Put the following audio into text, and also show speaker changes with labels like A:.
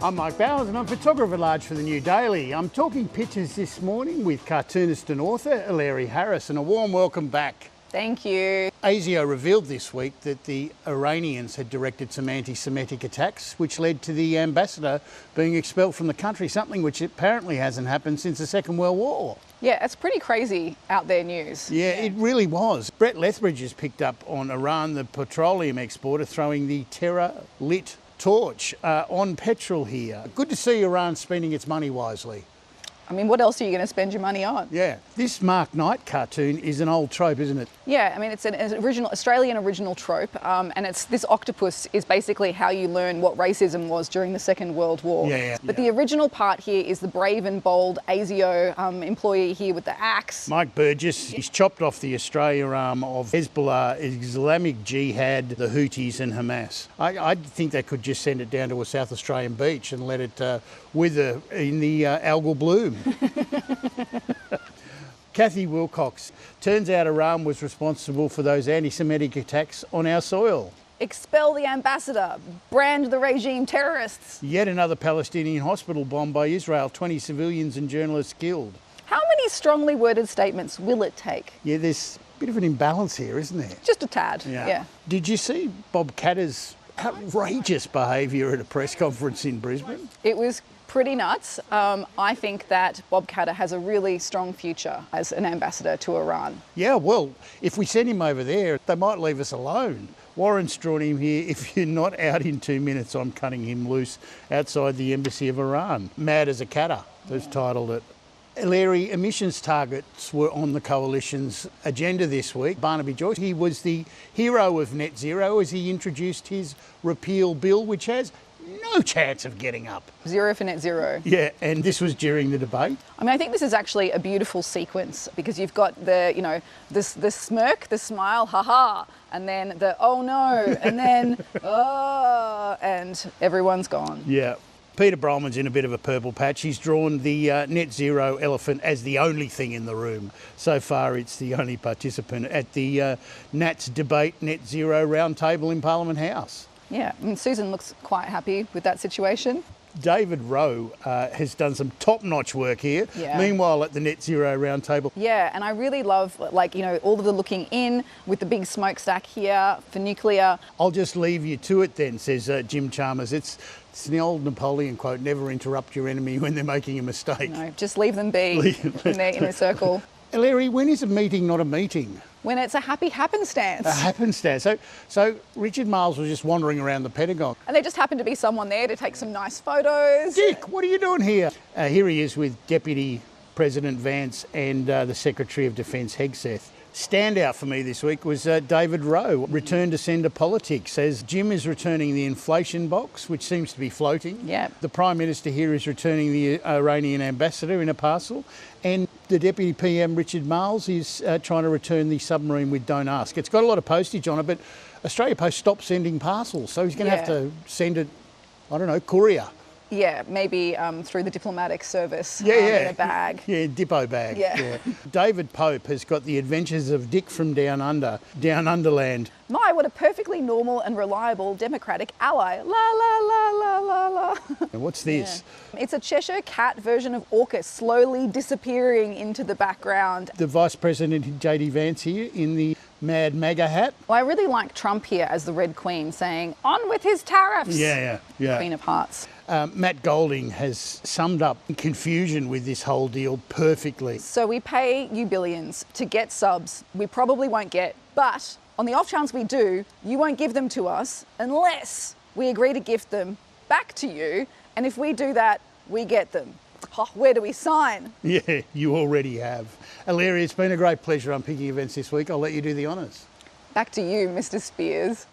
A: I'm Mike Bowers and I'm photographer at large for the New Daily. I'm talking pictures this morning with cartoonist and author Eleri Harris, and a warm welcome back.
B: Thank you.
A: ASIO revealed this week that the Iranians had directed some anti-Semitic attacks, which led to the ambassador being expelled from the country, something which apparently hasn't happened since the Second World War.
B: Yeah, it's pretty crazy out there news.
A: Yeah, it really was. Brett Lethbridge has picked up on Iran, the petroleum exporter, throwing the terror-lit torch on petrol here. Good to see Iran spending its money wisely.
B: I mean, what else are you going to spend your money on?
A: Yeah, this Mark Knight cartoon is an old trope, isn't it?
B: Yeah, I mean, it's an original Australian original trope, and this octopus is basically how you learn what racism was during the Second World War. But the original part here is the brave and bold ASIO employee here with the axe.
A: Mike Burgess, he's chopped off the Australia arm of Hezbollah, Islamic Jihad, the Houthis and Hamas. I think they could just send it down to a South Australian beach and let it wither in the algal bloom. Kathy Wilcox, turns out Iran was responsible for those anti-Semitic attacks on our soil.
B: Expel the ambassador, brand the regime terrorists.
A: Yet another Palestinian hospital bombed by Israel, 20 civilians and journalists killed.
B: How many strongly worded statements will it take?
A: Yeah, there's a bit of an imbalance here, isn't there?
B: Just a tad, yeah.
A: Did you see Bob Katter's outrageous behaviour at a press conference in Brisbane?
B: It was pretty nuts. I think that Bob Katter has a really strong future as an ambassador to Iran.
A: Yeah, well, if we send him over there, they might leave us alone. Warren's drawn him here. If you're not out in 2 minutes, I'm cutting him loose outside the embassy of Iran. Mad as a Katter, they've titled it. Eleri, emissions targets were on the coalition's agenda this week. Barnaby Joyce, he was the hero of net zero as he introduced his repeal bill, which has no chance of getting up.
B: Zero for net zero.
A: Yeah, and this was during the debate.
B: I mean, I think this is actually a beautiful sequence because you've got the smirk, the smile, haha, and then the oh no, and then oh, and everyone's gone.
A: Yeah. Peter Brolman's in a bit of a purple patch. He's drawn the net zero elephant as the only thing in the room. So far, it's the only participant at the Nats debate net zero roundtable in Parliament House.
B: Yeah, and Susan looks quite happy with that situation.
A: David Rowe has done some top-notch work here.
B: Yeah.
A: Meanwhile, at the Net Zero Roundtable.
B: Yeah, and I really love, all of the looking in with the big smokestack here for nuclear.
A: I'll just leave you to it then, says Jim Chalmers. It's the old Napoleon quote, never interrupt your enemy when they're making a mistake.
B: No, just leave them be in their circle.
A: Eleri, when is a meeting not a meeting?
B: When it's a happy happenstance.
A: A happenstance. So Richard Marles was just wandering around the Pentagon.
B: And there just happened to be someone there to take some nice photos.
A: Dick, what are you doing here? Here he is with Deputy President Vance and the Secretary of Defence Hegseth. Standout for me this week was David Rowe, return to sender politics, as Jim is returning the inflation box, which seems to be floating.
B: Yeah.
A: The Prime Minister here is returning the Iranian ambassador in a parcel, and the Deputy PM, Richard Marles, is trying to return the submarine with Don't Ask. It's got a lot of postage on it, but Australia Post stopped sending parcels, so he's going to have to send it, I don't know, courier.
B: Yeah, maybe through the diplomatic service in a bag.
A: Yeah, Dippo bag.
B: Yeah.
A: David Pope has got the adventures of Dick from Down Under, Down Underland.
B: My, what a perfectly normal and reliable democratic ally. La, la, la, la, la, la.
A: And what's this?
B: Yeah. It's a Cheshire cat version of AUKUS slowly disappearing into the background.
A: The Vice President, J.D. Vance here in the Mad MAGA hat.
B: Well, I really like Trump here as the Red Queen saying, on with his tariffs.
A: Yeah.
B: Queen of Hearts.
A: Matt Golding has summed up confusion with this whole deal perfectly.
B: So we pay you billions to get subs we probably won't get, but on the off chance we do, you won't give them to us unless we agree to gift them back to you. And if we do that, we get them. Oh, where do we sign?
A: Yeah, you already have. Eleri, it's been a great pleasure unpicking events this week. I'll let you do the honours.
B: Back to you, Mr. Spears.